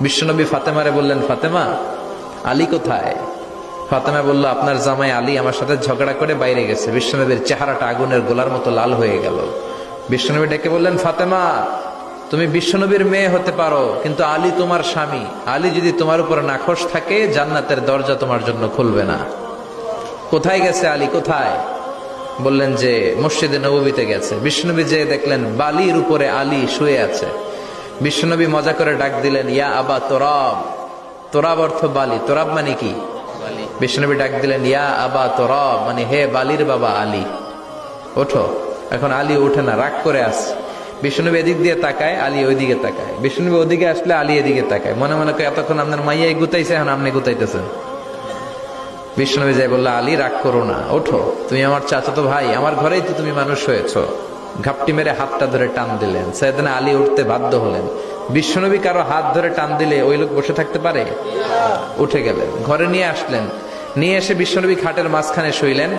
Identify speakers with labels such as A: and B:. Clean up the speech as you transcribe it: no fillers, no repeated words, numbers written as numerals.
A: বিশ্বনবী ফাতেমারে বললেন, ফাতেমা, আলী কোথায়? ফাতেমা বলল, আপনার জামাই আলী আমার সাথে ঝগড়া করে বাইরে গেছে। বিশ্বনবীর চেহারাটা আগুনের গোলার মতো লাল হয়ে গেল। বিশ্বনবী ডেকে বললেন, ফাতেমা, তুমি বিশ্বনবীর মেয়ে হতে পারো, কিন্তু আলী তোমার স্বামী। আলী যদি তোমার উপর নাখোশ থাকে, জান্নাতের দরজা তোমার জন্য খুলবে না। কোথায় গেছে আলী, কোথায়? বললেন যে মসজিদে নববীতে গেছে। বিশ্বনবী যে দেখলেন বালির উপরে আলী শুয়ে আছে। বিশ্বনবী মজা করে ডাক দিলেন, ইয়া আবা তোরাব। তোরাব অর্থ বালি, তোরাব মানে কি? বিশ্বনবী ডাক দিলেন, ইয়া আবা তোরাব, মানে হে বালির বাবা আলী, ওঠো। এখন আলী ওঠে না, রাগ করে আসছে। বিশ্বনবী এদিক দিয়ে তাকায়, আলী ওইদিকে তাকায়। বিশ্বনবী ওদিকে আসলে আলী এদিকে তাকায়। মনে মনে করে এতক্ষণ আপনার মাইয়াই গুতাইছে, এখন আপনি গুতাইতেছেন। বিশ্বনবী যাই বললো, আলী রাগ করো না, ওঠো, তুমি আমার চাচাতো ভাই, আমার ঘরেই তো তুমি মানুষ হয়েছ। ঘাপটি মেরে হাতটা ধরে টান দিলেন। সাইয়েদনা আলী উঠতে বাধ্য হলেন। বিশ্বনবী কারো হাত ধরে টান দিলে ওই লোক বসে থাকতে পারে? উঠে গেলেন, ঘরে নিয়ে আসলেন। নিয়ে এসে বিশ্বনবী খাটের মাঝখানে শুইলেন।